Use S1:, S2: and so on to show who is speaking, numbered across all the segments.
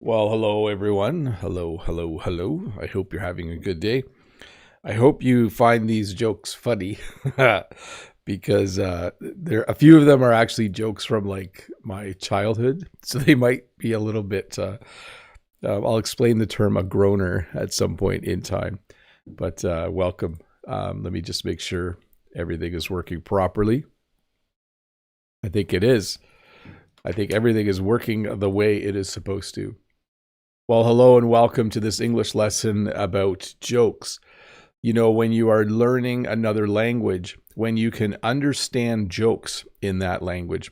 S1: Well, hello everyone. Hello, hello, hello. I hope you're having a good day. I hope you find these jokes funny because there a few of them are actually jokes from like my childhood, so they might be a little bit. I'll explain the term a groaner at some point in time, but welcome. Let me just make sure everything is working properly. I think it is. I think everything is working the way it is supposed to. Well, hello and welcome to this English lesson about jokes. You know, when you are learning another language, when you can understand jokes in that language,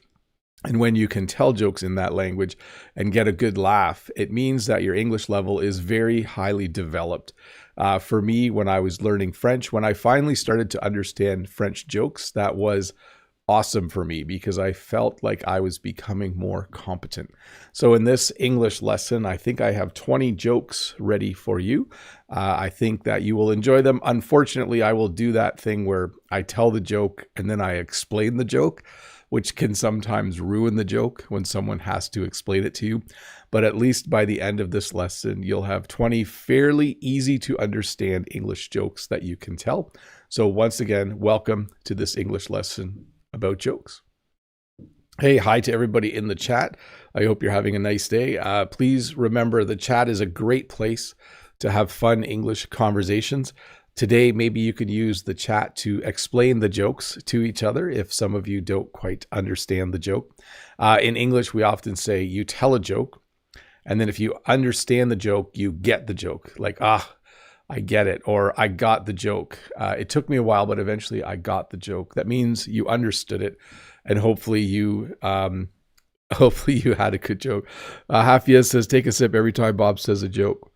S1: and when you can tell jokes in that language and get a good laugh, it means that your English level is very highly developed. For me, when I was learning French, when I finally started to understand French jokes, that was awesome for me because I felt like I was becoming more competent. So in this English lesson, I think I have 20 jokes ready for you. I think that you will enjoy them. Unfortunately, I will do that thing where I tell the joke and then I explain the joke, which can sometimes ruin the joke when someone has to explain it to you. But at least by the end of this lesson, you'll have 20 fairly easy to understand English jokes that you can tell. So once again, welcome to this English lesson about jokes. Hey, hi to everybody in the chat. I hope you're having a nice day. Please remember the chat is a great place to have fun English conversations. Today, maybe you could use the chat to explain the jokes to each other if some of you don't quite understand the joke. In English, we often say you tell a joke, and then if you understand the joke, you get the joke. Like, I get it, or I got the joke. It took me a while, but eventually I got the joke. That means you understood it, and hopefully you had a good joke. Hafia says, "Take a sip every time Bob says a joke."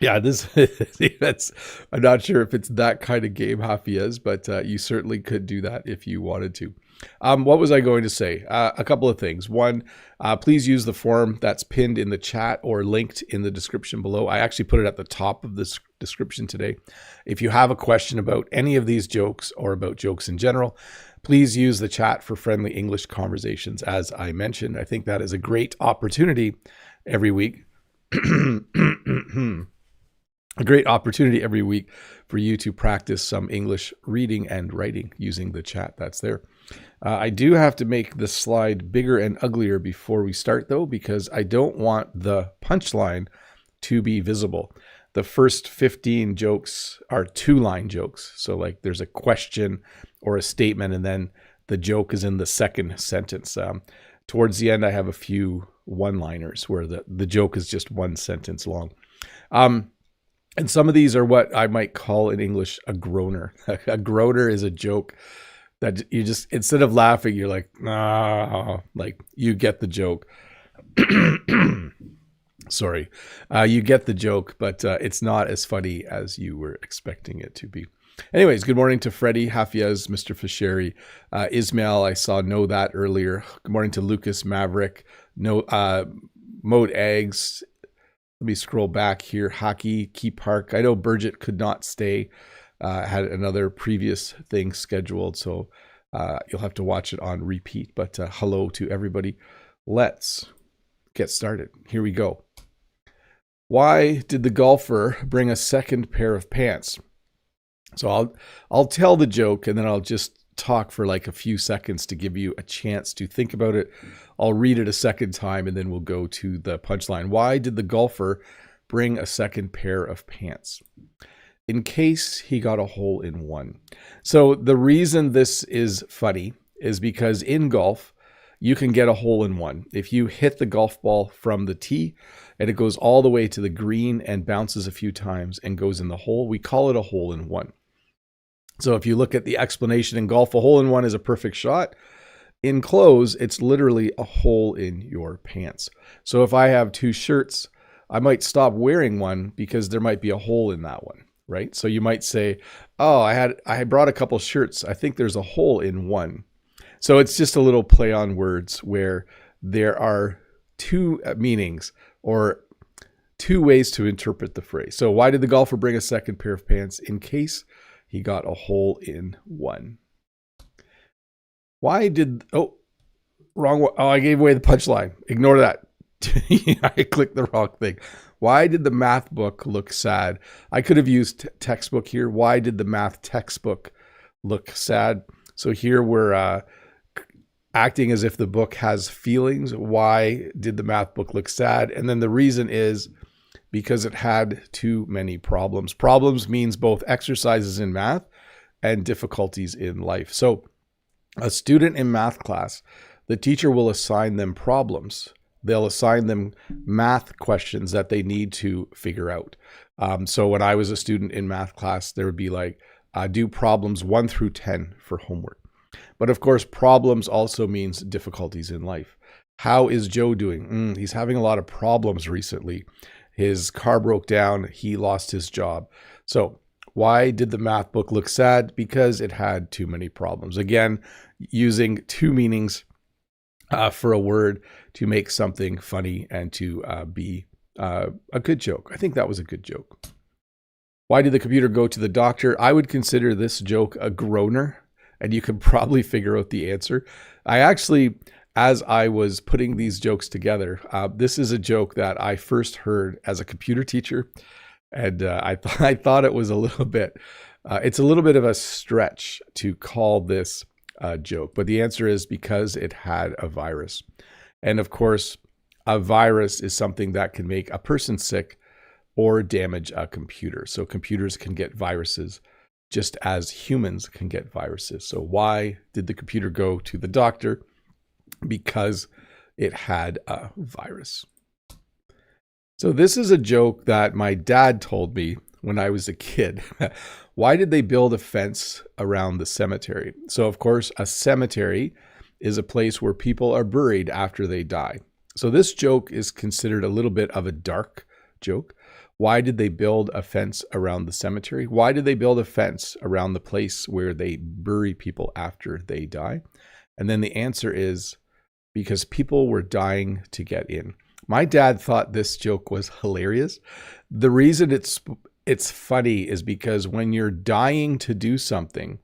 S1: Yeah, that's. I'm not sure if it's that kind of game, Hafia's, but you certainly could do that if you wanted to. What was I going to say? A couple of things. One, please use the form that's pinned in the chat or linked in the description below. I actually put it at the top of this description today. If you have a question about any of these jokes or about jokes in general, please use the chat for friendly English conversations. As I mentioned, I think that is a great opportunity every week. A great opportunity every week for you to practice some English reading and writing using the chat that's there. I do have to make the slide bigger and uglier before we start, though, because I don't want the punchline to be visible. The first 15 jokes are two-line jokes. So like there's a question or a statement, and then the joke is in the second sentence. Towards the end, I have a few one-liners where the joke is just one sentence long. And some of these are what I might call in English a groaner. A groaner is a joke that you just, instead of laughing, you're like, like you get the joke. Sorry. You get the joke, but it's not as funny as you were expecting it to be. Anyways, good morning to Freddie, Hafiaz, Mr. Fisheri, Ismail. I saw Know That earlier. Good morning to Lucas, Maverick, Mode Eggs. Let me scroll back here. Hockey, Key Park. I know Burgett could not stay. Had another previous thing scheduled, so you'll have to watch it on repeat. But hello to everybody. Let's get started. Here we go. Why did the golfer bring a second pair of pants? So I'll tell the joke and then I'll just talk for like a few seconds to give you a chance to think about it. I'll read it a second time and then we'll go to the punchline. Why did the golfer bring a second pair of pants? In case he got a hole in one. So the reason this is funny is because in golf, you can get a hole in one. If you hit the golf ball from the tee and it goes all the way to the green and bounces a few times and goes in the hole, we call it a hole in one. So if you look at the explanation in golf, a hole in one is a perfect shot. In clothes, it's literally a hole in your pants. So if I have two shirts, I might stop wearing one because there might be a hole in that one, right? So you might say, oh, I brought a couple shirts. I think there's a hole in one. So it's just a little play on words where there are two meanings or two ways to interpret the phrase. So why did the golfer bring a second pair of pants? In case he got a hole in one. Why did, wrong one. Oh, I gave away the punchline. Ignore that. I clicked the wrong thing. Why did the math book look sad? I could have used textbook here. Why did the math textbook look sad? So here we're acting as if the book has feelings. Why did the math book look sad? And then the reason is because it had too many problems. Problems means both exercises in math and difficulties in life. So a student in math class, the teacher will assign them problems. They'll assign them math questions that they need to figure out. So when I was a student in math class, there would be like, do problems 1 through 10 for homework. But of course, problems also means difficulties in life. How is Joe doing? He's having a lot of problems recently. His car broke down. He lost his job. So why did the math book look sad? Because it had too many problems. Again, using two meanings for a word to make something funny and to be a good joke. I think that was a good joke. Why did the computer go to the doctor? I would consider this joke a groaner, and you could probably figure out the answer. I actually, as I was putting these jokes together, this is a joke that I first heard as a computer teacher, and I thought it was a little bit, it's a little bit of a stretch to call this a joke, but the answer is because it had a virus. And of course, a virus is something that can make a person sick or damage a computer. So computers can get viruses just as humans can get viruses. So why did the computer go to the doctor? Because it had a virus. So this is a joke that my dad told me when I was a kid. Why did they build a fence around the cemetery? So of course, a cemetery is a place where people are buried after they die. So this joke is considered a little bit of a dark joke. Why did they build a fence around the cemetery? Why did they build a fence around the place where they bury people after they die? And then the answer is because people were dying to get in. My dad thought this joke was hilarious. The reason it's funny is because when you're dying to do something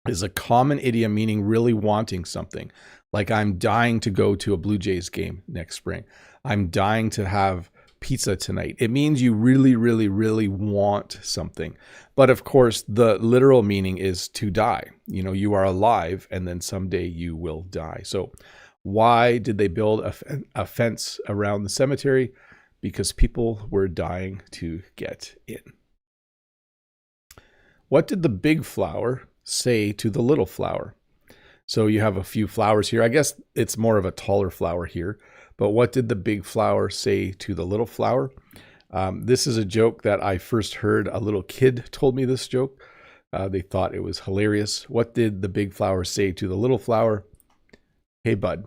S1: is a common idiom meaning really wanting something. Like I'm dying to go to a Blue Jays game next spring. I'm dying to have pizza tonight. It means you really, really, really want something. But of course, the literal meaning is to die. You know, you are alive and then someday you will die. So why did they build a fence around the cemetery? Because people were dying to get in. What did the big flower say to the little flower? So you have a few flowers here. I guess it's more of a taller flower here. But what did the big flower say to the little flower? This is a joke that I first heard. A little kid told me this joke. They thought it was hilarious. What did the big flower say to the little flower? Hey, bud.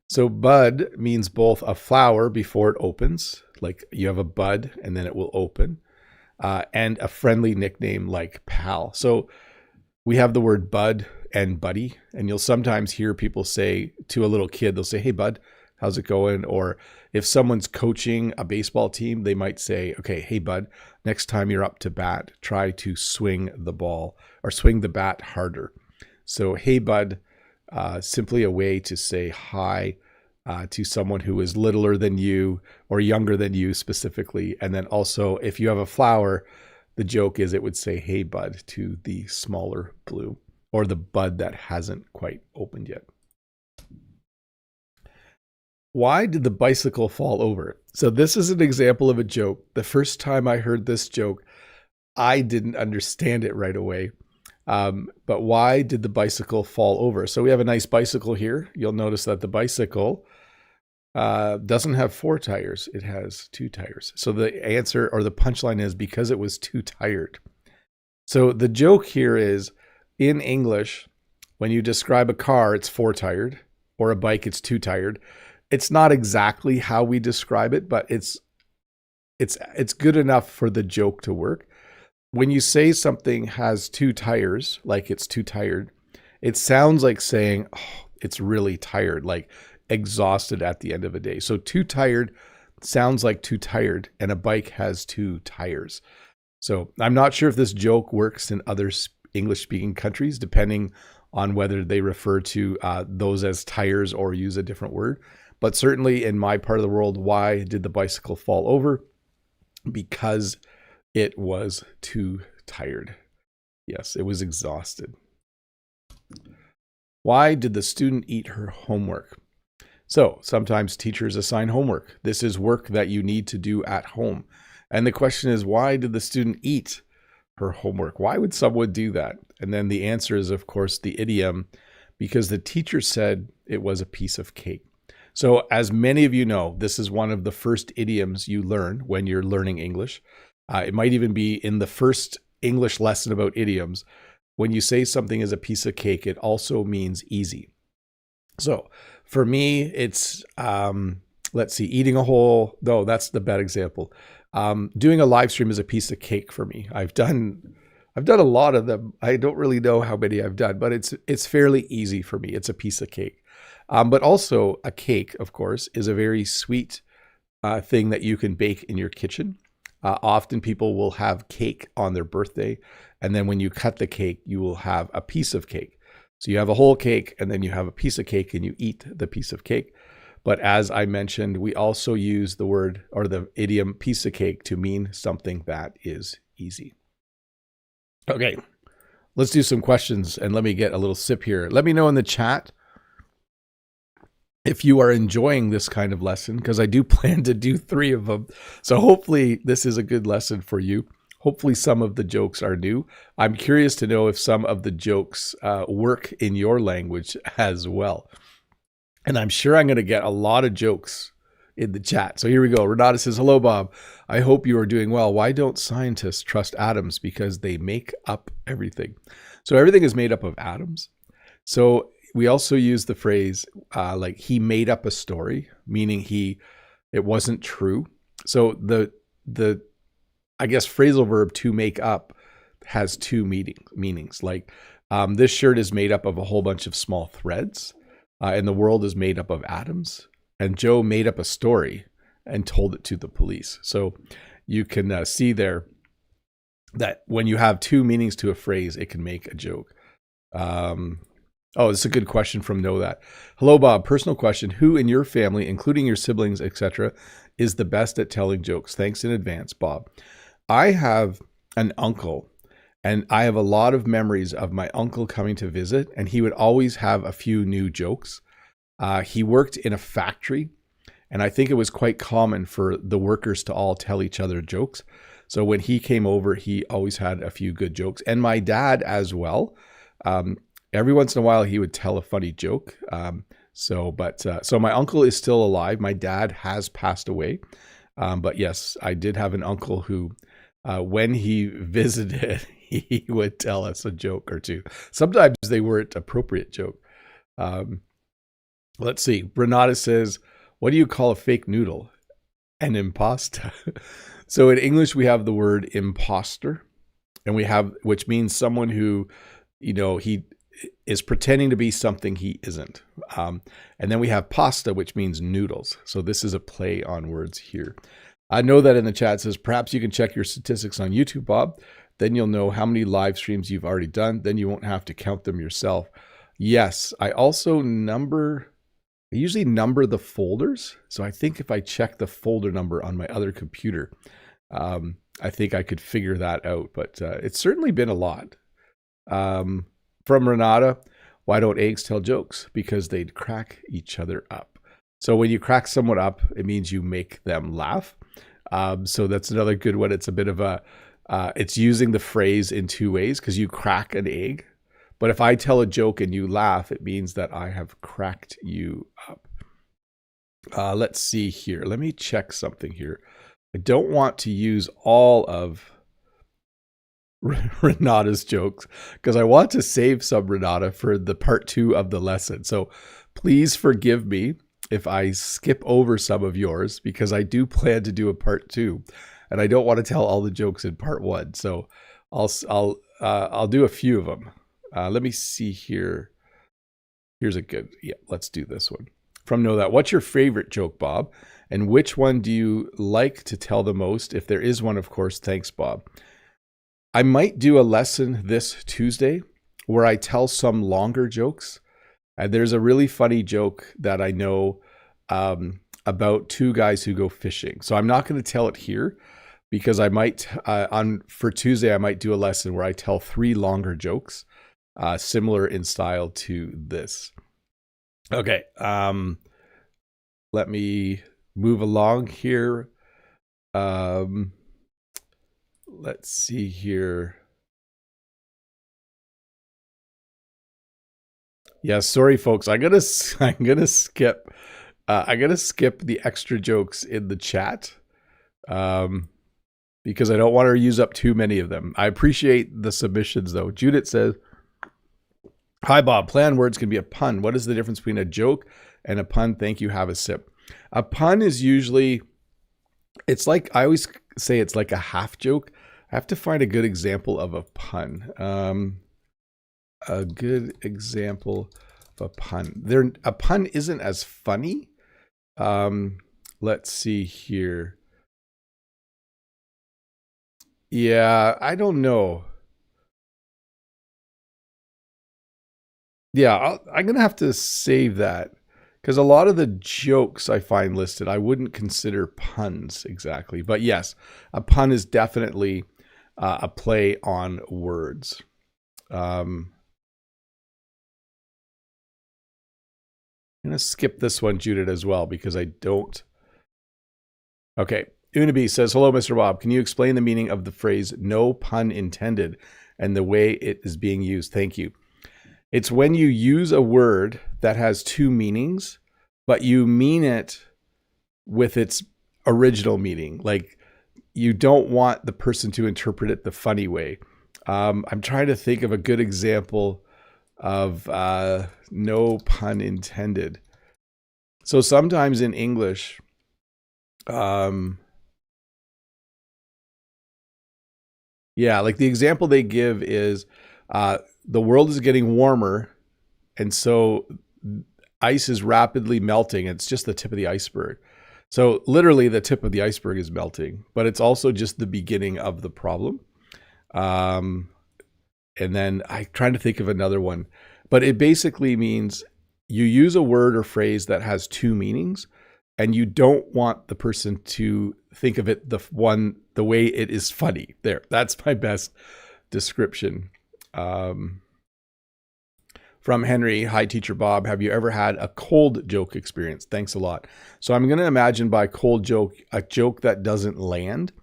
S1: So bud means both a flower before it opens, like you have a bud and then it will open, and a friendly nickname like pal. So we have the word bud and buddy, and you'll sometimes hear people say to a little kid, they'll say, hey, bud, how's it going? Or if someone's coaching a baseball team, they might say, okay, hey, bud, next time you're up to bat, try to swing the ball or swing the bat harder. So, hey, bud, simply a way to say hi to someone who is littler than you or younger than you specifically. And then also, if you have a flower, the joke is it would say, hey, bud, to the smaller blue or the bud that hasn't quite opened yet. Why did the bicycle fall over? So this is an example of a joke. The first time I heard this joke, I didn't understand it right away. But why did the bicycle fall over? So we have a nice bicycle here. You'll notice that the bicycle doesn't have 4 tires. It has 2 tires. So the answer or the punchline is because it was too tired. So the joke here is in English, when you describe a car, it's 4-tired, or a bike, it's 2-tired. It's not exactly how we describe it, but it's good enough for the joke to work. When you say something has 2 tires, like it's too tired, it sounds like saying, oh, it's really tired, like exhausted at the end of a day. So too tired sounds like too tired, and a bike has 2 tires. So I'm not sure if this joke works in other English-speaking countries, depending on whether they refer to those as tires or use a different word. But certainly in my part of the world, why did the bicycle fall over? Because it was too tired. Yes, it was exhausted. Why did the student eat her homework? So sometimes teachers assign homework. This is work that you need to do at home. And the question is, why did the student eat her homework? Why would someone do that? And then the answer is, of course, the idiom, because the teacher said it was a piece of cake. So as many of you know, this is one of the first idioms you learn when you're learning English. It might even be in the first English lesson about idioms. When you say something is a piece of cake, it also means easy. So for me, it's, let's see, eating a whole, no, that's the bad example. Doing a live stream is a piece of cake for me. I've done a lot of them. I don't really know how many I've done, but it's fairly easy for me. It's a piece of cake. But also a cake, of course, is a very sweet thing that you can bake in your kitchen. Often people will have cake on their birthday, and then when you cut the cake, you will have a piece of cake. So you have a whole cake, and then you have a piece of cake, and you eat the piece of cake. But as I mentioned, we also use the word or the idiom piece of cake to mean something that is easy. Okay, let's do some questions, and let me get a little sip here. Let me know in the chat if you are enjoying this kind of lesson, because I do plan to do 3 of them. So hopefully this is a good lesson for you. Hopefully some of the jokes are new. I'm curious to know if some of the jokes work in your language as well. And I'm sure I'm going to get a lot of jokes in the chat. So here we go. Renata says, hello, Bob. I hope you are doing well. Why don't scientists trust atoms? Because they make up everything. So everything is made up of atoms. So we also use the phrase like he made up a story, meaning it wasn't true. So the I guess phrasal verb to make up has 2 meanings. Like this shirt is made up of a whole bunch of small threads, and the world is made up of atoms. And Joe made up a story and told it to the police. So you can see there that when you have 2 meanings to a phrase, it can make a joke. Oh, it's a good question from Know That. Hello, Bob. Personal question. Who in your family, including your siblings, etc., is the best at telling jokes? Thanks in advance, Bob. I have an uncle, and I have a lot of memories of my uncle coming to visit, and he would always have a few new jokes. He worked in a factory, and I think it was quite common for the workers to all tell each other jokes. So when he came over, he always had a few good jokes. And my dad as well. Every once in a while, he would tell a funny joke. So my uncle is still alive. My dad has passed away. But yes, I did have an uncle who, when he visited, he would tell us a joke or two. Sometimes they weren't appropriate joke. Let's see. Renata says, what do you call a fake noodle? An impasta. So in English, we have the word imposter, and which means someone who, he is pretending to be something he isn't. And then we have pasta, which means noodles. So this is a play on words here. I know that in the chat says, perhaps you can check your statistics on YouTube, Bob. Then you'll know how many live streams you've already done. Then you won't have to count them yourself. Yes, I also usually number the folders. So I think if I check the folder number on my other computer, I think I could figure that out. But it's certainly been a lot. From Renata, why don't eggs tell jokes? Because they'd crack each other up. So when you crack someone up, it means you make them laugh. So that's another good one. It's a bit of it's using the phrase in 2 ways, because you crack an egg. But if I tell a joke and you laugh, it means that I have cracked you up. Let's see here. Let me check something here. I don't want to use all of Renata's jokes because I want to save some, Renata, for the part 2 of the lesson. So please forgive me if I skip over some of yours, because I do plan to do a part 2, and I don't want to tell all the jokes in part 1. So I'll do a few of them. Let me see here. Here's a good, let's do this one. From Know That, what's your favorite joke, Bob? And which one do you like to tell the most? If there is one, of course. Thanks, Bob. I might do a lesson this Tuesday where I tell some longer jokes. And there's a really funny joke that I know about two guys who go fishing. So I'm not going to tell it here because I might for Tuesday I might do a lesson where I tell 3 longer jokes, similar in style to this. Okay, let me move along here. Let's see here. Yeah, sorry folks. I'm gonna skip the extra jokes in the chat because I don't want to use up too many of them. I appreciate the submissions though. Judith says, "Hi Bob, play on words can be a pun. What is the difference between a joke and a pun? Thank you. Have a sip." A pun is usually, it's like, I always say it's like a half joke. I have to find a good example of a pun. A good example of a pun. A pun isn't as funny. Let's see here. Yeah, I don't know. Yeah, I'm going to have to save that because a lot of the jokes I find listed, I wouldn't consider puns exactly. But yes, a pun is definitely a play on words. I'm going to skip this one, Judith, as well, because I don't. Okay. Unabi says, "Hello, Mr. Bob. Can you explain the meaning of the phrase no pun intended and the way it is being used? Thank you." It's when you use a word that has 2 meanings, but you mean it with its original meaning. Like, you don't want the person to interpret it the funny way. I'm trying to think of a good example of no pun intended. So sometimes in English, yeah, like the example they give is the world is getting warmer, and so ice is rapidly melting. It's just the tip of the iceberg. So literally the tip of the iceberg is melting, but it's also just the beginning of the problem. And then I'm trying to think of another one, but it basically means you use a word or phrase that has 2 meanings, and you don't want the person to think of it the way it is funny. There, that's my best description. From Henry, "Hi Teacher Bob, have you ever had a cold joke experience? Thanks a lot." So I'm going to imagine by cold joke, a joke that doesn't land,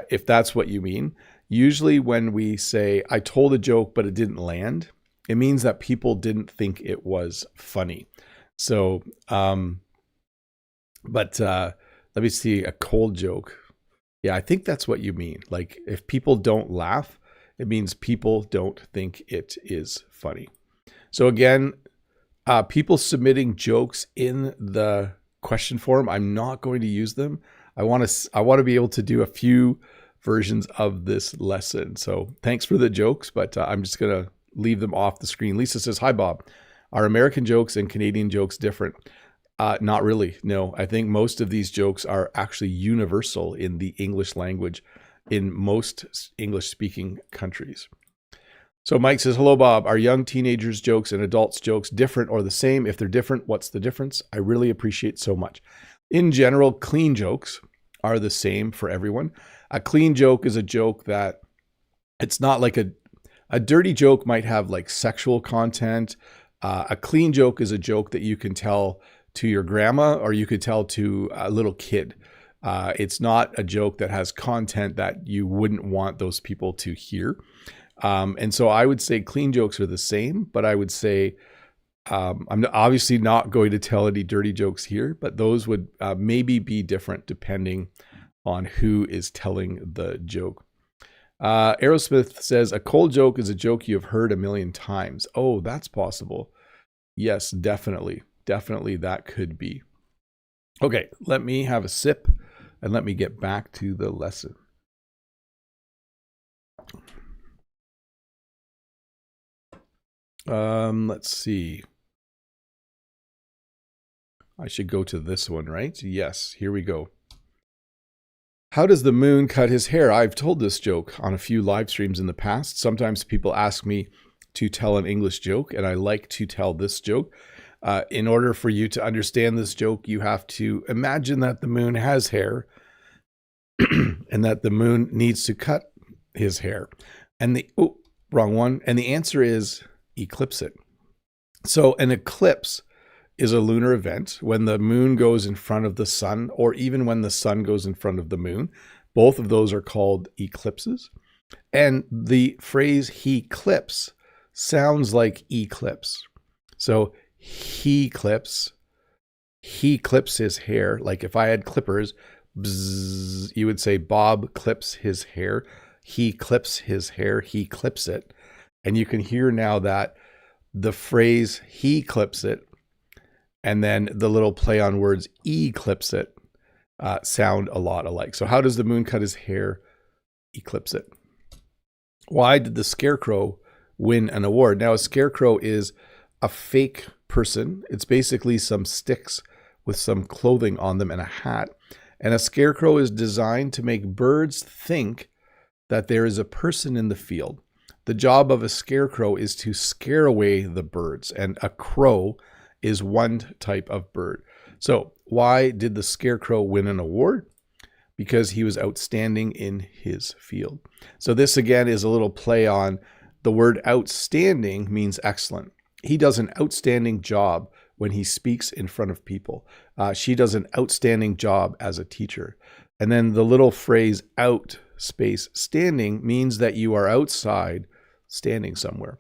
S1: if that's what you mean. Usually when we say, "I told a joke, but it didn't land," it means that people didn't think it was funny. So, let me see, a cold joke. Yeah, I think that's what you mean. Like, if people don't laugh, it means people don't think it is funny. So again, people submitting jokes in the question form, I'm not going to use them. I want to be able to do a few versions of this lesson. So thanks for the jokes, but I'm just going to leave them off the screen. Lisa says, "Hi Bob, are American jokes and Canadian jokes different?" Not really. No, I think most of these jokes are actually universal in the English language in most English speaking countries. So Mike says, "Hello, Bob. Are young teenagers' jokes and adults' jokes different or the same? If they're different, what's the difference? I really appreciate so much." In general, clean jokes are the same for everyone. A clean joke is a joke that it's not like a dirty joke might have like sexual content. A clean joke is a joke that you can tell to your grandma or you could tell to a little kid. It's not a joke that has content that you wouldn't want those people to hear. And so I would say clean jokes are the same, but I would say I'm obviously not going to tell any dirty jokes here, but those would maybe be different depending on who is telling the joke. Aerosmith says, "A cold joke is a joke you've heard a million times." Oh, that's possible. Yes, definitely. Definitely that could be. Okay, let me have a sip and let me get back to the lesson. Let's see. I should go to this one, right? Yes, here we go. "How does the moon cut his hair?" I've told this joke on a few live streams in the past. Sometimes people ask me to tell an English joke, and I like to tell this joke. In order for you to understand this joke, you have to imagine that the moon has hair and that the moon needs to cut his hair. And wrong one. And the answer is eclipse it. So an eclipse is a lunar event when the moon goes in front of the sun, or even when the sun goes in front of the moon. Both of those are called eclipses. And the phrase he clips sounds like eclipse. So he clips his hair. Like if I had clippers, bzzz, you would say Bob clips his hair. He clips his hair. He clips it. And you can hear now that the phrase he clips it and then the little play on words eclipse it sound a lot alike. So how does the moon cut his hair? Eclipse it. Why did the scarecrow win an award? Now, a scarecrow is a fake person. It's basically some sticks with some clothing on them and a hat. And a scarecrow is designed to make birds think that there is a person in the field. The job of a scarecrow is to scare away the birds, and a crow is one type of bird. So why did the scarecrow win an award? Because he was outstanding in his field. So this again is a little play on the word outstanding means excellent. He does an outstanding job when he speaks in front of people. She does an outstanding job as a teacher. And then the little phrase out space standing means that you are outside standing somewhere.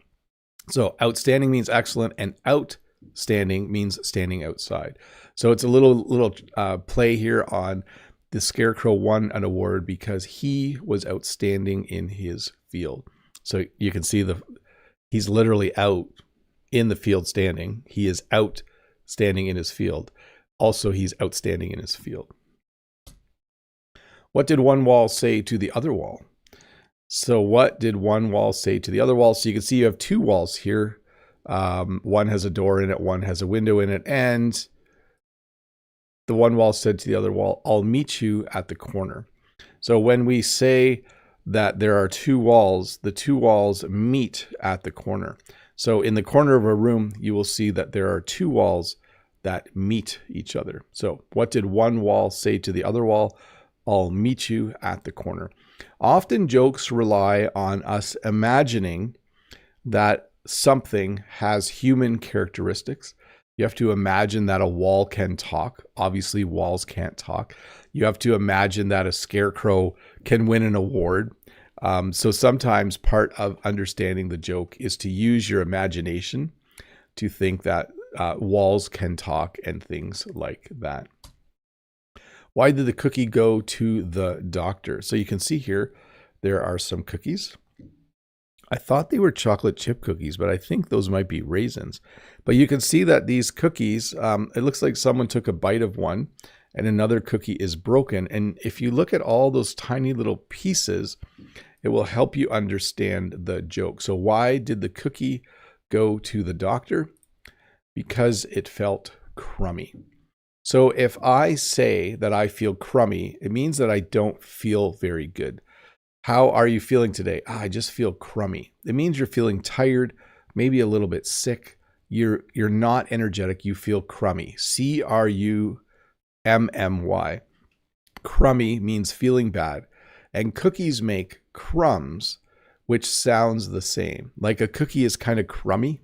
S1: So outstanding means excellent, and outstanding means standing outside. So it's a little play here on the scarecrow won an award because he was outstanding in his field. So you can see he's literally out in the field standing. He is out standing in his field. Also, he's outstanding in his field. What did one wall say to the other wall? So what did one wall say to the other wall? So you can see you have two walls here. One has a door in it, one has a window in it, and the one wall said to the other wall, I'll meet you at the corner. So when we say that there are two walls, the two walls meet at the corner. So in the corner of a room, you will see that there are two walls that meet each other. So what did one wall say to the other wall? I'll meet you at the corner. Often jokes rely on us imagining that something has human characteristics. You have to imagine that a wall can talk. Obviously, walls can't talk. You have to imagine that a scarecrow can win an award. So sometimes part of understanding the joke is to use your imagination to think that walls can talk and things like that. Why did the cookie go to the doctor? So you can see here, there are some cookies. I thought they were chocolate chip cookies, but I think those might be raisins. But you can see that these cookies, it looks like someone took a bite of one and another cookie is broken. And if you look at all those tiny little pieces, it will help you understand the joke. So why did the cookie go to the doctor? Because it felt crummy. So if I say that I feel crummy, it means that I don't feel very good. How are you feeling today? I just feel crummy. It means you're feeling tired, maybe a little bit sick. You're not energetic. You feel crummy. crummy. Crummy means feeling bad. And cookies make crumbs, which sounds the same. Like a cookie is kind of crummy.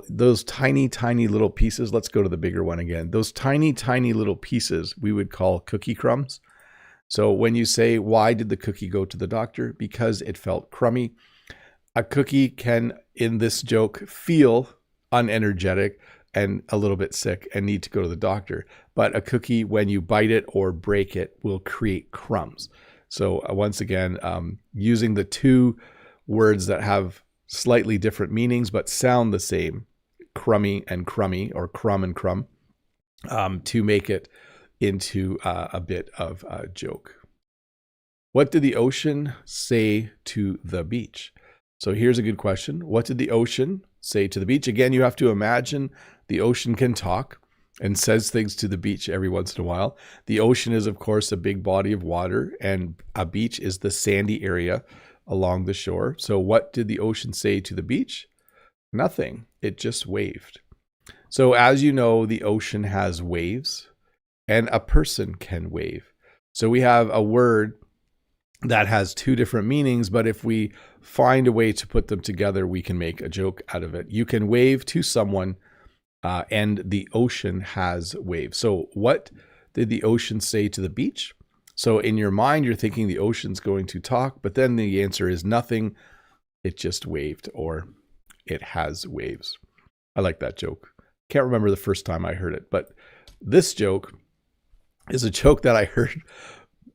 S1: Those tiny, tiny little pieces, let's go to the bigger one again. Those tiny, tiny little pieces we would call cookie crumbs. So when you say, why did the cookie go to the doctor? Because it felt crummy. A cookie can, in this joke, feel unenergetic and a little bit sick and need to go to the doctor. But a cookie, when you bite it or break it, will create crumbs. So once again, using the two words that have slightly different meanings but sound the same, crummy and crummy, or crumb and crumb, to make it into a bit of a joke. What did the ocean say to the beach? So here's a good question. What did the ocean say to the beach? Again, you have to imagine the ocean can talk and says things to the beach every once in a while. The ocean is, of course, a big body of water, and a beach is the sandy area along the shore. So what did the ocean say to the beach? Nothing. It just waved. So as you know, the ocean has waves and a person can wave. So we have a word that has two different meanings, but if we find a way to put them together, we can make a joke out of it. You can wave to someone and the ocean has waves. So what did the ocean say to the beach? So in your mind, you're thinking the ocean's going to talk, but then the answer is nothing. It just waved, or it has waves. I like that joke. Can't remember the first time I heard it, but this joke is a joke that I heard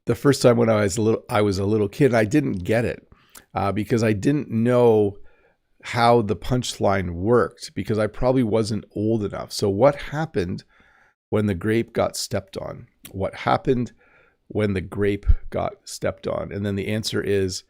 S1: the first time when I was a little kid. And I didn't get it because I didn't know how the punchline worked, because I probably wasn't old enough. So what happened when the grape got stepped on? What happened when the grape got stepped on? And then the answer is,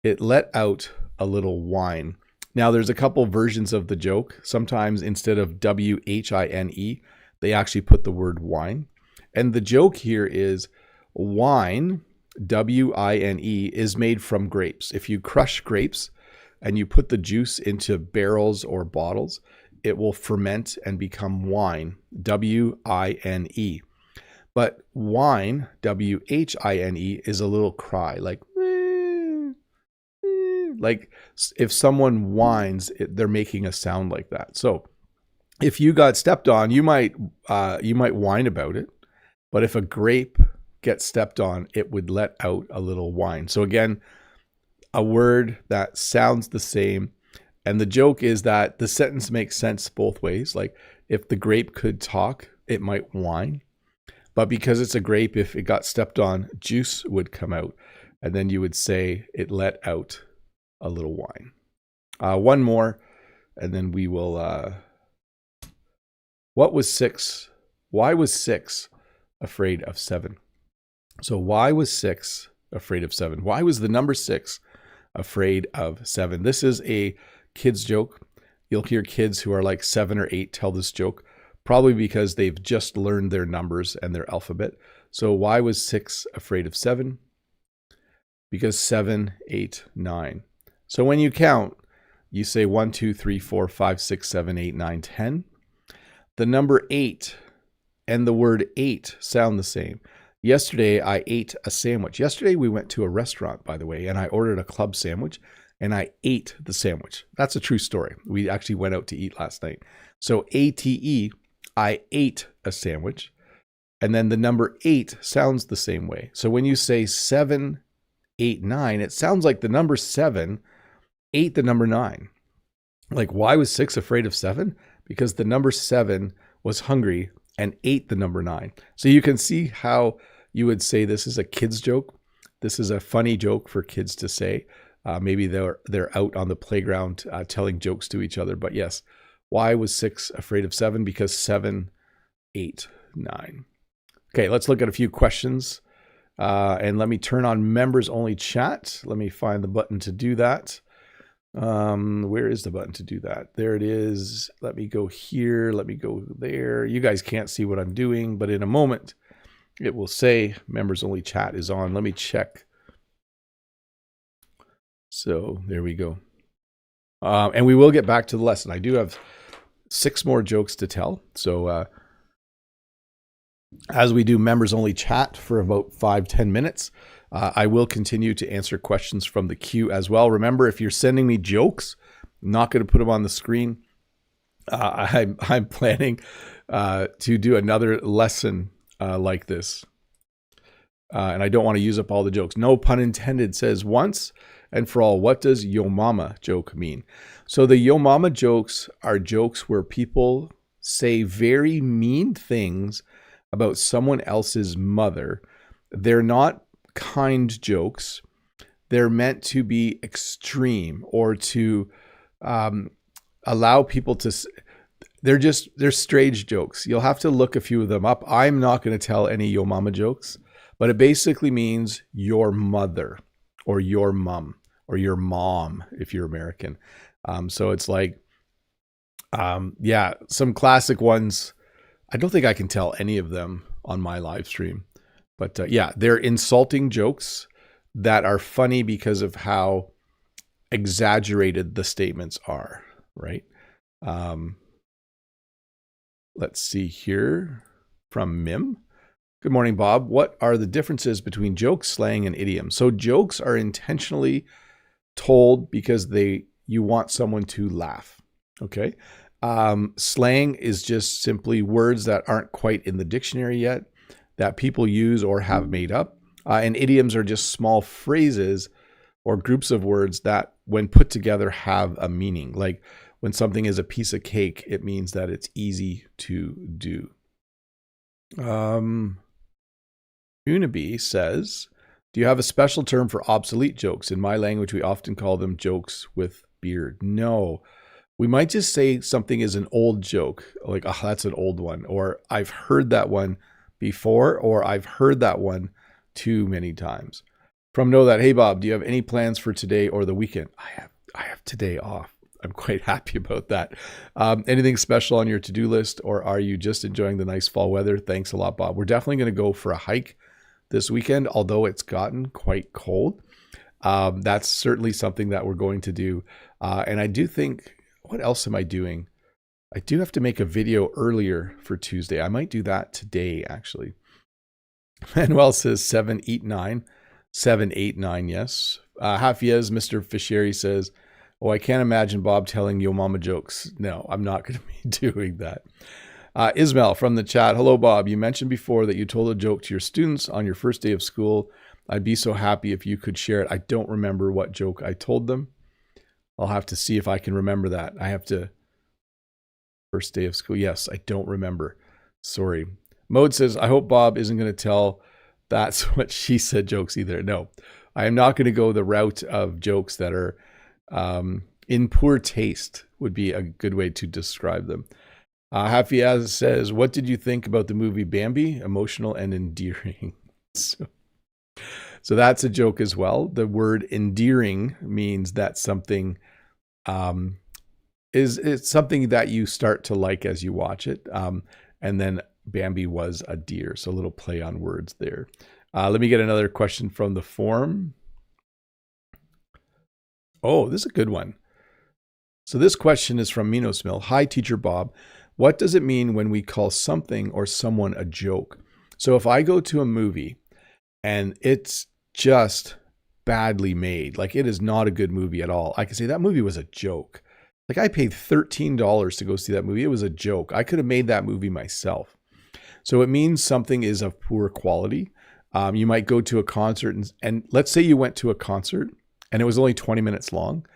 S1: it let out a little wine. Now there's a couple versions of the joke. Sometimes instead of W-H-I-N-E, they actually put the word wine. And the joke here is wine, W-I-N-E, is made from grapes. If you crush grapes and you put the juice into barrels or bottles, it will ferment and become wine, W-I-N-E. But wine, W-H-I-N-E, is a little cry, like if someone whines, they're making a sound like that. So if you got stepped on, you might whine about it. But if a grape gets stepped on, it would let out a little whine. So again, a word that sounds the same. And the joke is that the sentence makes sense both ways. Like if the grape could talk, it might whine. But because it's a grape, if it got stepped on, juice would come out. And then you would say it let out a little wine. One more, and then we will... what was 6? Why was 6 afraid of 7? So why was 6 afraid of 7? Why was the number 6 afraid of 7? This is a kid's joke. You'll hear kids who are like 7 or 8 tell this joke, probably because they've just learned their numbers and their alphabet. So why was 6 afraid of 7? Because 7, 8, 9. So when you count, you say 1, 2, 3, 4, 5, 6, 7, 8, 9, 10. The number 8 and the word 8 sound the same. Yesterday, I ate a sandwich. Yesterday, we went to a restaurant, by the way, and I ordered a club sandwich, and I ate the sandwich. That's a true story. We actually went out to eat last night. So A-T-E, I ate a sandwich. And then the number 8 sounds the same way. So when you say 7, 8, 9, it sounds like the number 7 ate the number 9. Like, why was 6 afraid of 7? Because the number 7 was hungry and ate the number 9. So you can see how you would say this is a kid's joke. This is a funny joke for kids to say. Maybe they're out on the playground telling jokes to each other. But yes, why was 6 afraid of 7? Because 7, 8, 9. Okay, let's look at a few questions. And let me turn on members only chat. Let me find the button to do that. Where is the button to do that? There it is. Let me go here. Let me go there. You guys can't see what I'm doing, but in a moment it will say members only chat is on. Let me check. So there we go. And we will get back to the lesson. I do have 6 more jokes to tell. So as we do members only chat for about 5-10 minutes, I will continue to answer questions from the queue as well. Remember, if you're sending me jokes, I'm not going to put them on the screen. I'm planning to do another lesson like this. And I don't want to use up all the jokes. No pun intended says once and for all, what does yo mama joke mean? So the yo mama jokes are jokes where people say very mean things about someone else's mother. They're not kind jokes. They're meant to be extreme or to allow people to... They're strange jokes. You'll have to look a few of them up. I'm not going to tell any yo mama jokes, but it basically means your mother or your mom or your mom if you're American. So it's like, some classic ones. I don't think I can tell any of them on my live stream, but they're insulting jokes. that are funny because of how exaggerated the statements are, right? Let's see here from Mim. Good morning, Bob. What are the differences between jokes, slang, and idioms? So jokes are intentionally told because you want someone to laugh. Okay. Slang is just simply words that aren't quite in the dictionary yet that people use or have made up. And idioms are just small phrases or groups of words that, when put together, have a meaning. Like when something is a piece of cake, it means that it's easy to do. Unabi says, do you have a special term for obsolete jokes? In my language, we often call them jokes with beard. No, we might just say something is an old joke, like, oh, that's an old one, or I've heard that one before, or I've heard that one too many times. From Know That, hey Bob, do you have any plans for today or the weekend? I have today off. I'm quite happy about that. Anything special on your to-do list, or are you just enjoying the nice fall weather? Thanks a lot, Bob. We're definitely going to go for a hike this weekend, although it's gotten quite cold. That's certainly something that we're going to do. And I do think, what else am I doing? I do have to make a video earlier for Tuesday. I might do that today, actually. Manuel says 789. 789, yes. Hafiez, Mr. Fishery says, oh, I can't imagine Bob telling Yo Mama jokes. No, I'm not going to be doing that. Ismail from the chat. Hello, Bob. You mentioned before that you told a joke to your students on your first day of school. I'd be so happy if you could share it. I don't remember what joke I told them. I'll have to see if I can remember that. I have to. First day of school. Yes, I don't remember. Sorry. Mode says, I hope Bob isn't going to tell that's what she said jokes either. No, I am not going to go the route of jokes that are in poor taste, would be a good way to describe them. Hafiaz says, what did you think about the movie Bambi? Emotional and endearing. So that's a joke as well. The word endearing means that something it's something that you start to like as you watch it. And then Bambi was a deer. So a little play on words there. Let me get another question from the forum. Oh, this is a good one. So this question is from Minos Mill. Hi, Teacher Bob. What does it mean when we call something or someone a joke? So if I go to a movie and it's just badly made, like it is not a good movie at all, I can say that movie was a joke. Like I paid $13 to go see that movie. It was a joke. I could have made that movie myself. So it means something is of poor quality. You might go to a concert and let's say you went to a concert and it was only 20 minutes long.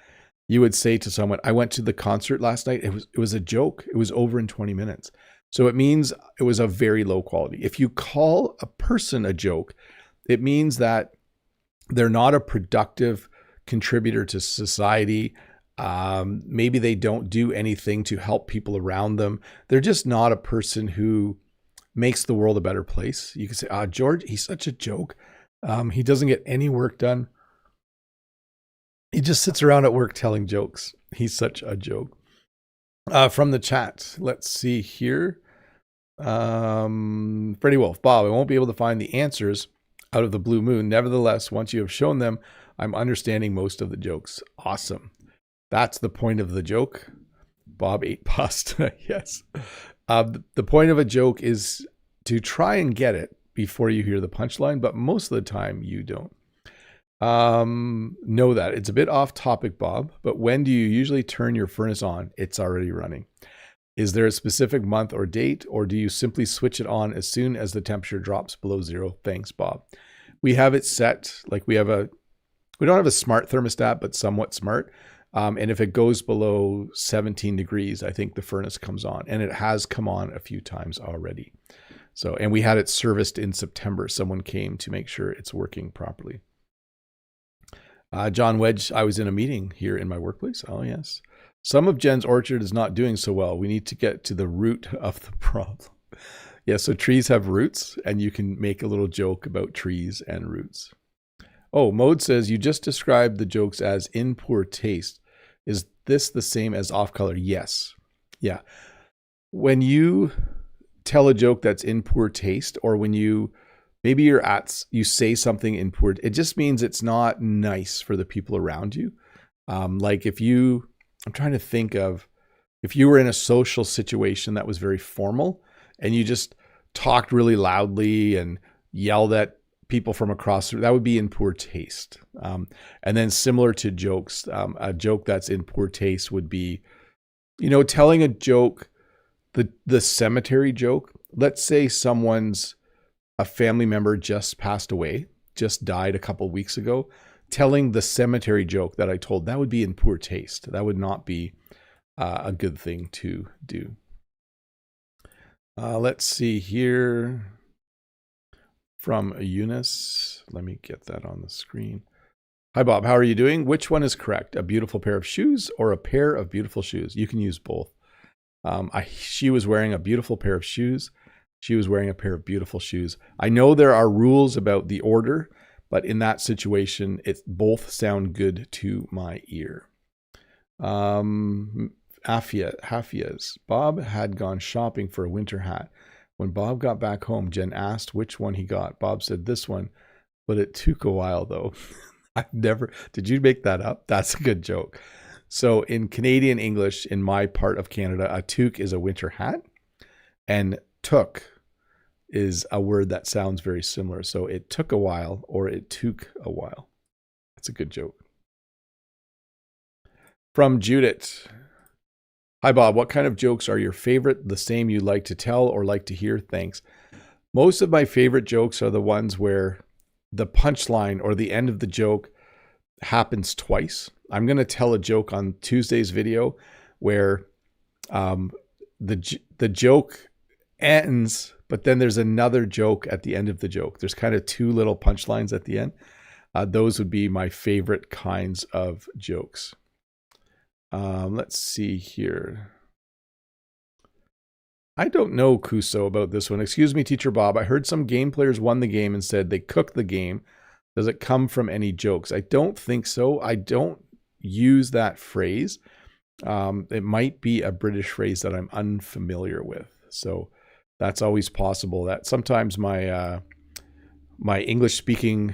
S1: You would say to someone, I went to the concert last night. It was a joke. It was over in 20 minutes. So it means it was of very low quality. If you call a person a joke, it means that they're not a productive contributor to society. Maybe they don't do anything to help people around them. They're just not a person who makes the world a better place. You can say, George, he's such a joke. He doesn't get any work done. He just sits around at work telling jokes. He's such a joke. From the chat, let's see here. Freddie Wolf, Bob, I won't be able to find the answers out of the blue moon. Nevertheless, once you have shown them, I'm understanding most of the jokes. Awesome. That's the point of the joke. Bob ate pasta. Yes. The point of a joke is to try and get it before you hear the punchline, but most of the time you don't. Know that. It's a bit off topic, Bob, but when do you usually turn your furnace on? It's already running. Is there a specific month or date, or do you simply switch it on as soon as the temperature drops below zero? Thanks, Bob. We have it set, like we don't have a smart thermostat, but somewhat smart. And if it goes below 17 degrees, I think the furnace comes on, and it has come on a few times already. So, and we had it serviced in September. Someone came to make sure it's working properly. John Wedge, I was in a meeting here in my workplace. Oh, yes. Some of Jen's orchard is not doing so well. We need to get to the root of the problem. Yeah, so trees have roots, and you can make a little joke about trees and roots. Oh, Mode says, you just described the jokes as in poor taste. Is this the same as off color? Yes. Yeah. When you tell a joke that's in poor taste, or when you maybe you say something in poor, it just means it's not nice for the people around you. Like I'm trying to think of, if you were in a social situation that was very formal and you just talked really loudly and yelled at people from across, that would be in poor taste. And then similar to jokes, a joke that's in poor taste would be, telling a joke, the cemetery joke. Let's say a family member just passed away, just died a couple weeks ago. Telling the cemetery joke that I told, that would be in poor taste. That would not be a good thing to do. Let's see here from Eunice. Let me get that on the screen. Hi, Bob. How are you doing? Which one is correct? A beautiful pair of shoes or a pair of beautiful shoes? You can use both. She was wearing a beautiful pair of shoes. She was wearing a pair of beautiful shoes. I know there are rules about the order, but in that situation, it both sound good to my ear. Hafias. Bob had gone shopping for a winter hat. When Bob got back home, Jen asked which one he got. Bob said this one, but it took a while though. Did you make that up? That's a good joke. So in Canadian English, in my part of Canada, a toque is a winter hat, and took is a word that sounds very similar. So it took a while, or it took a while. That's a good joke. From Judith. Hi, Bob. What kind of jokes are your favorite? The same you like to tell or like to hear? Thanks. Most of my favorite jokes are the ones where the punchline or the end of the joke happens twice. I'm going to tell a joke on Tuesday's video where the joke ends, but then there's another joke at the end of the joke. There's kind of two little punchlines at the end. Those would be my favorite kinds of jokes. Let's see here. I don't know, Kuso, about this one. Excuse me, Teacher Bob. I heard some game players won the game and said they cooked the game. Does it come from any jokes? I don't think so. I don't use that phrase. It might be a British phrase that I'm unfamiliar with. So that's always possible. That sometimes my English speaking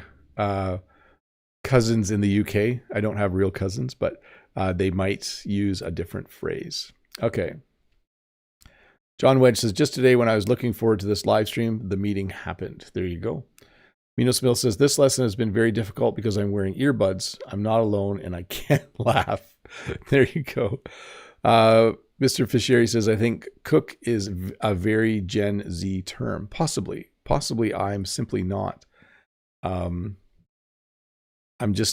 S1: cousins in the UK, I don't have real cousins, but they might use a different phrase. Okay. John Wedge says, just today when I was looking forward to this live stream, the meeting happened. There you go. Minos Mill says, this lesson has been very difficult because I'm wearing earbuds. I'm not alone and I can't laugh. There you go. Mr. Fishieri says, I think cook is a very Gen Z term. Possibly. I'm simply not. I'm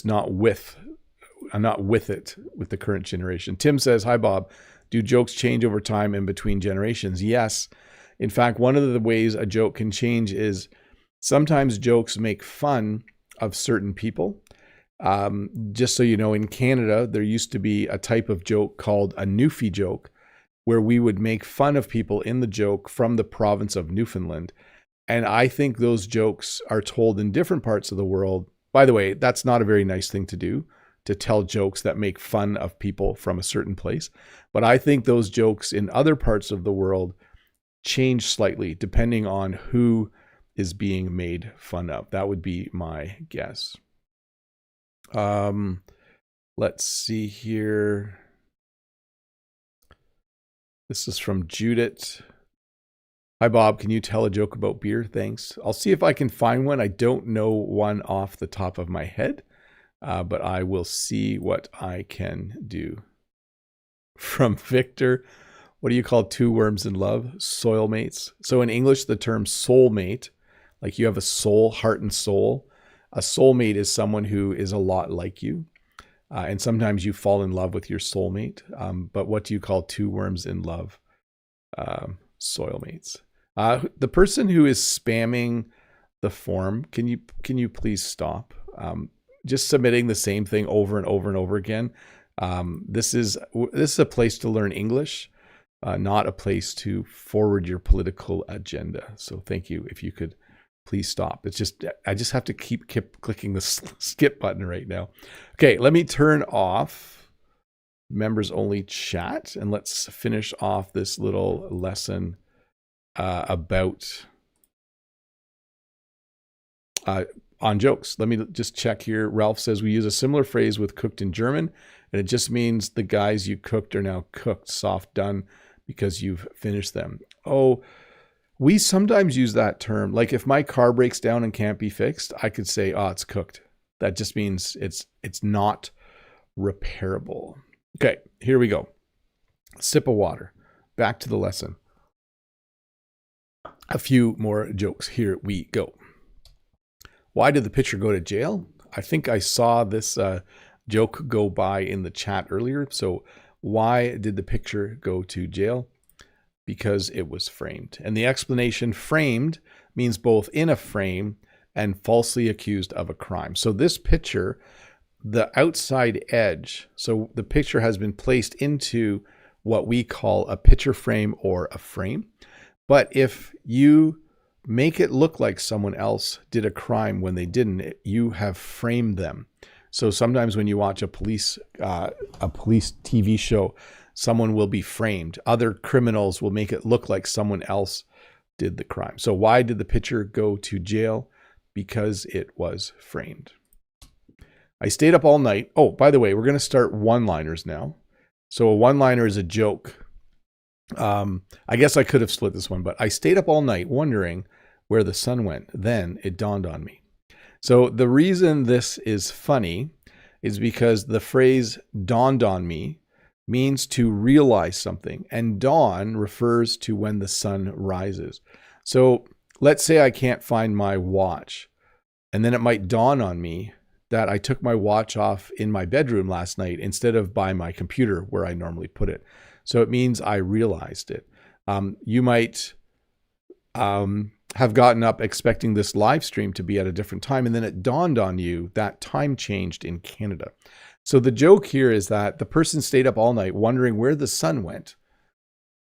S1: not with it with the current generation. Tim says, hi, Bob. Do jokes change over time and between generations? Yes. In fact, one of the ways a joke can change is sometimes jokes make fun of certain people. Just so you know, in Canada, there used to be a type of joke called a Newfie joke, where we would make fun of people in the joke from the province of Newfoundland. And I think those jokes are told in different parts of the world. By the way, that's not a very nice thing to do, to tell jokes that make fun of people from a certain place. But I think those jokes in other parts of the world change slightly depending on who is being made fun of. That would be my guess. Let's see here. This is from Judith. Hi, Bob. Can you tell a joke about beer? Thanks. I'll see if I can find one. I don't know one off the top of my head, but I will see what I can do. From Victor. What do you call two worms in love? Soilmates. So in English, the term soulmate, like you have a soul, heart and soul. A soulmate is someone who is a lot like you. And sometimes you fall in love with your soulmate. But what do you call two worms in love? Soilmates. The person who is spamming the form, can you please stop? Just submitting the same thing over and over and over again. This is a place to learn English, not a place to forward your political agenda. So thank you. If you could please stop. I just have to keep clicking the skip button right now. Okay, let me turn off members only chat and let's finish off this little lesson about on jokes. Let me just check here. Ralph says we use a similar phrase with cooked in German, and it just means the guys you cooked are now cooked, soft done, because you've finished them. Oh, we sometimes use that term. Like if my car breaks down and can't be fixed, I could say, oh, it's cooked. That just means it's not repairable. Okay, here we go. Sip of water. Back to the lesson. A few more jokes. Here we go. Why did the pitcher go to jail? I think I saw this joke go by in the chat earlier. So why did the pitcher go to jail? Because it was framed. And the explanation, framed, means both in a frame and falsely accused of a crime. So this picture, the outside edge, so the picture has been placed into what we call a picture frame or a frame. But if you make it look like someone else did a crime when they didn't, you have framed them. So sometimes when you watch a police TV show, someone will be framed. Other criminals will make it look like someone else did the crime. So why did the pitcher go to jail? Because it was framed. I stayed up all night. Oh, by the way, we're going to start one-liners now. So a one-liner is a joke. I guess I could have split this one, but I stayed up all night wondering where the sun went. Then it dawned on me. So the reason this is funny is because the phrase dawned on me means to realize something, and dawn refers to when the sun rises. So let's say I can't find my watch, and then it might dawn on me that I took my watch off in my bedroom last night instead of by my computer where I normally put it. So it means I realized it. You might have gotten up expecting this live stream to be at a different time, and then it dawned on you that time changed in Canada. So the joke here is that the person stayed up all night wondering where the sun went,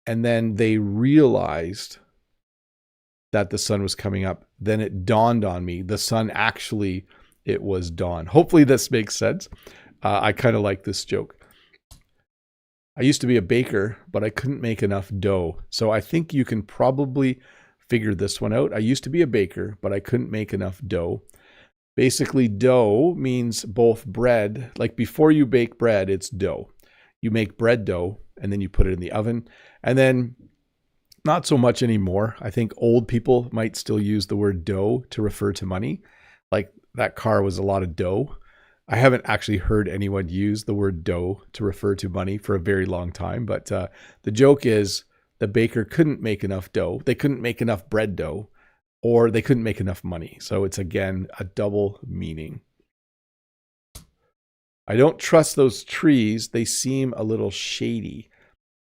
S1: and then they realized that the sun was coming up. Then it dawned on me, the sun actually, it was dawn. Hopefully this makes sense. I kind of like this joke. I used to be a baker, but I couldn't make enough dough. So I think you can probably figure this one out. I used to be a baker, but I couldn't make enough dough. Basically, dough means both bread. Like before you bake bread, it's dough. You make bread dough, and then you put it in the oven. And then not so much anymore. I think old people might still use the word dough to refer to money. Like that car was a lot of dough. I haven't actually heard anyone use the word dough to refer to money for a very long time. But the joke is the baker couldn't make enough dough. They couldn't make enough bread dough, or they couldn't make enough money. So it's, again, a double meaning. I don't trust those trees. They seem a little shady.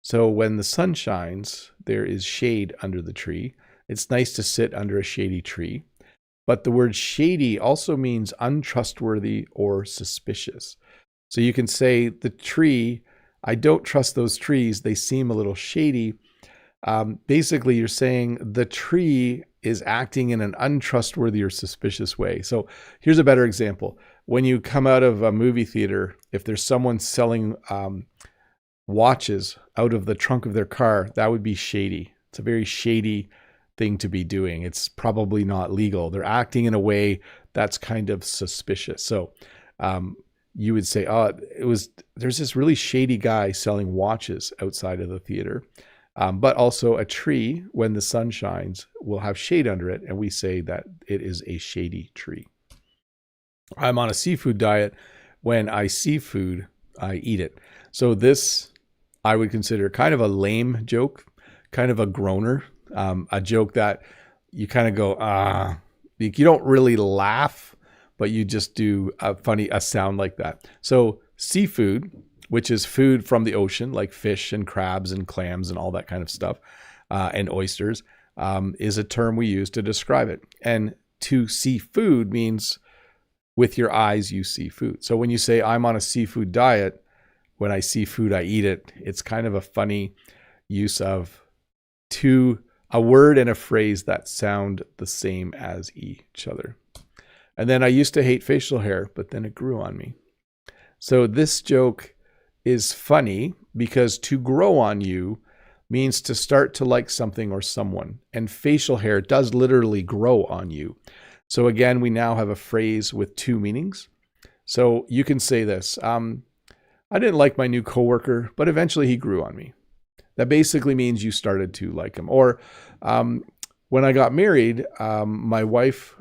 S1: So when the sun shines, there is shade under the tree. It's nice to sit under a shady tree. But the word shady also means untrustworthy or suspicious. So you can say the tree, I don't trust those trees. They seem a little shady. Basically, you're saying the tree is acting in an untrustworthy or suspicious way. So here's a better example. When you come out of a movie theater, if there's someone selling watches out of the trunk of their car, that would be shady. It's a very shady thing to be doing. It's probably not legal. They're acting in a way that's kind of suspicious. So you would say, oh, there's this really shady guy selling watches outside of the theater. But also a tree, when the sun shines, will have shade under it, and we say that it is a shady tree. I'm on a seafood diet. When I see food, I eat it. So this I would consider kind of a lame joke, kind of a groaner, a joke that you kind of go, you don't really laugh, but you just do a sound like that. So seafood, which is food from the ocean, like fish and crabs and clams and all that kind of stuff, and oysters, is a term we use to describe it. And to see food means with your eyes, you see food. So when you say, I'm on a seafood diet, when I see food, I eat it, it's kind of a funny use of a word and a phrase that sound the same as each other. And then I used to hate facial hair, but then it grew on me. So this joke is funny because to grow on you means to start to like something or someone. And facial hair does literally grow on you. So again, we now have a phrase with two meanings. So you can say this, I didn't like my new coworker, but eventually he grew on me. That basically means you started to like him. Or when I got married, my wife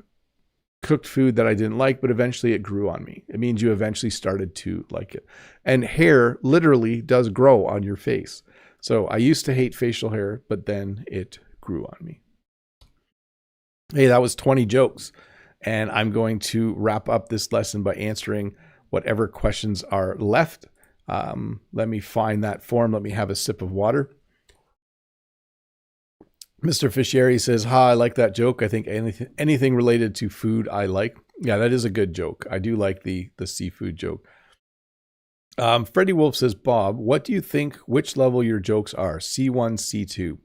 S1: cooked food that I didn't like, but eventually it grew on me. It means you eventually started to like it. And hair literally does grow on your face. So I used to hate facial hair, but then it grew on me. Hey, that was 20 jokes. And I'm going to wrap up this lesson by answering whatever questions are left. Let me find that form. Let me have a sip of water. Mr. Fishieri says, "Ha, I like that joke. I think anything related to food I like." Yeah, that is a good joke. I do like the seafood joke. Freddie Wolf says, "Bob, what do you think which level your jokes are? C1, C2?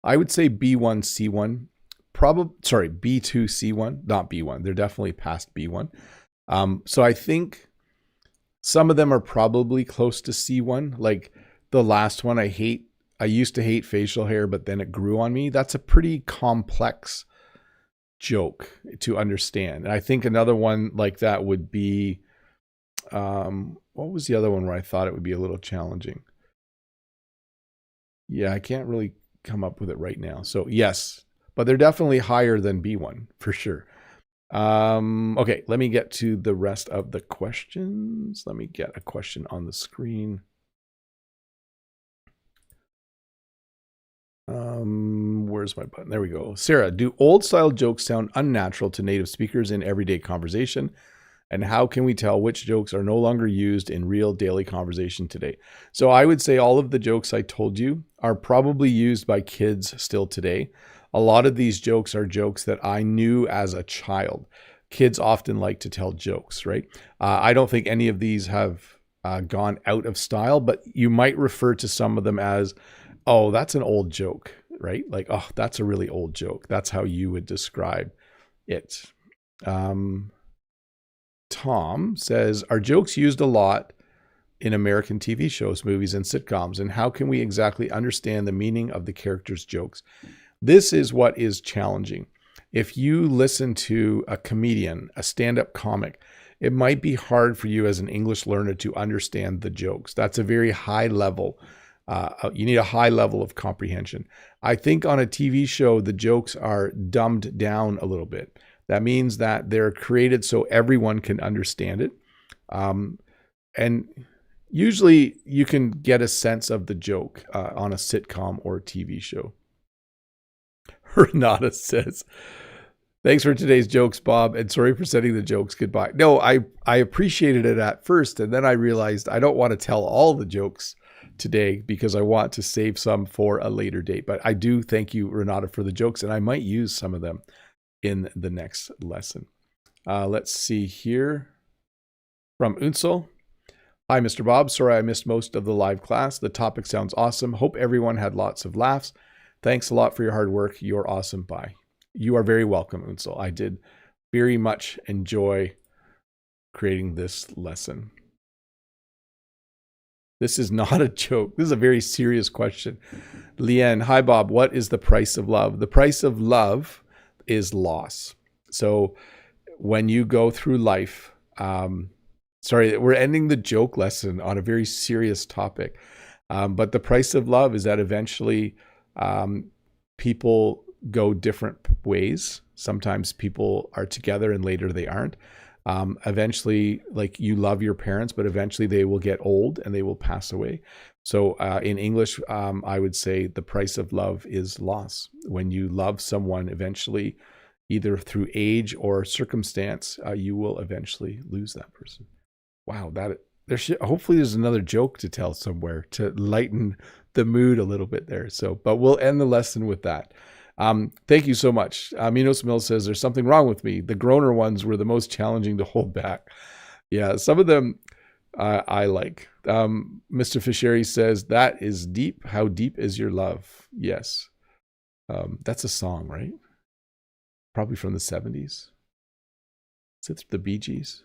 S1: I would say B1, C1. Sorry, B2, C1, not B1. They're definitely past B1. So I think some of them are probably close to C1. Like the last one, I used to hate facial hair, but then it grew on me. That's a pretty complex joke to understand. And I think another one like that would be, what was the other one where I thought it would be a little challenging? Yeah, I can't really come up with it right now. So yes, but they're definitely higher than B1 for sure. Okay, let me get to the rest of the questions. Let me get a question on the screen. Where's my button? There we go. Sarah, do old style jokes sound unnatural to native speakers in everyday conversation? And how can we tell which jokes are no longer used in real daily conversation today? So I would say all of the jokes I told you are probably used by kids still today. A lot of these jokes are jokes that I knew as a child. Kids often like to tell jokes, right? I don't think any of these have gone out of style, but you might refer to some of them as, oh, that's an old joke, right? Like, oh, that's a really old joke. That's how you would describe it. Tom says, are jokes used a lot in American TV shows, movies, and sitcoms? And how can we exactly understand the meaning of the characters' jokes? This is what is challenging. If you listen to a comedian, a stand-up comic, it might be hard for you as an English learner to understand the jokes. That's a very high level. You need a high level of comprehension. I think on a TV show, the jokes are dumbed down a little bit. That means that they're created so everyone can understand it. And usually you can get a sense of the joke on a sitcom or TV show. Renata says, thanks for today's jokes, Bob, and sorry for sending the jokes. Goodbye. No, I appreciated it at first, and then I realized I don't want to tell all the jokes today because I want to save some for a later date. But I do thank you, Renata, for the jokes, and I might use some of them in the next lesson. Let's see here. From Unsel. Hi, Mr. Bob. Sorry I missed most of the live class. The topic sounds awesome. Hope everyone had lots of laughs. Thanks a lot for your hard work. You're awesome. Bye. You are very welcome, Unsel. I did very much enjoy creating this lesson. This is not a joke. This is a very serious question. Leanne, hi, Bob. What is the price of love? The price of love is loss. So when you go through life, sorry, we're ending the joke lesson on a very serious topic. But the price of love is that eventually people go different ways. Sometimes people are together and later they aren't. Eventually, like you love your parents, but eventually they will get old and they will pass away. So in English, I would say the price of love is loss. When you love someone, eventually, either through age or circumstance, you will eventually lose that person. Wow, hopefully there's another joke to tell somewhere to lighten the mood a little bit there. So, but we'll end the lesson with that. Thank you so much. Minos Mills says, there's something wrong with me. The groaner ones were the most challenging to hold back. Yeah, some of them I like. Mr. Fishieri says, that is deep. How deep is your love? Yes. That's a song, right? Probably from the 70s. Is it the Bee Gees?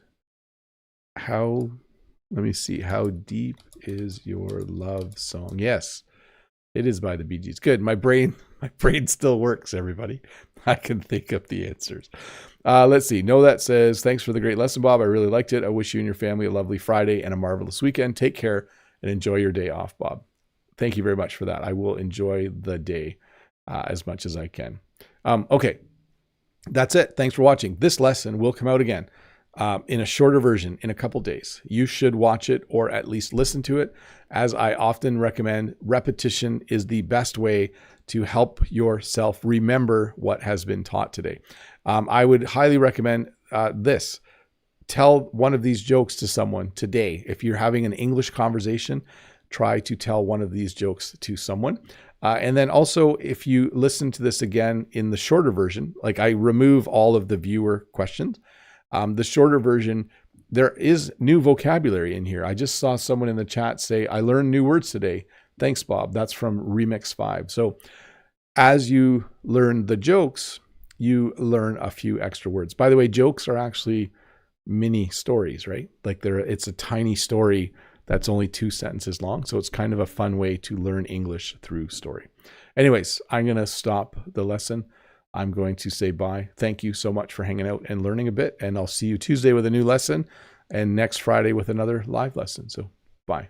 S1: Let me see. How deep is your love song? Yes, it is by the Bee Gees. Good. My brain My brain still works, everybody. I can think of the answers. Let's see. No, that says, thanks for the great lesson, Bob. I really liked it. I wish you and your family a lovely Friday and a marvelous weekend. Take care and enjoy your day off, Bob. Thank you very much for that. I will enjoy the day as much as I can. Okay, that's it. Thanks for watching. This lesson will come out again in a shorter version in a couple days. You should watch it or at least listen to it. As I often recommend, repetition is the best way to help yourself remember what has been taught today. I would highly recommend this. Tell one of these jokes to someone today. If you're having an English conversation, try to tell one of these jokes to someone. And then also, if you listen to this again in the shorter version, like I remove all of the viewer questions, the shorter version, there is new vocabulary in here. I just saw someone in the chat say, I learned new words today. Thanks, Bob. That's from Remix 5. So as you learn the jokes, you learn a few extra words. By the way, jokes are actually mini stories, right? Like it's a tiny story that's only 2 sentences long. So it's kind of a fun way to learn English through story. Anyways, I'm going to stop the lesson. I'm going to say bye. Thank you so much for hanging out and learning a bit. And I'll see you Tuesday with a new lesson and next Friday with another live lesson. So bye.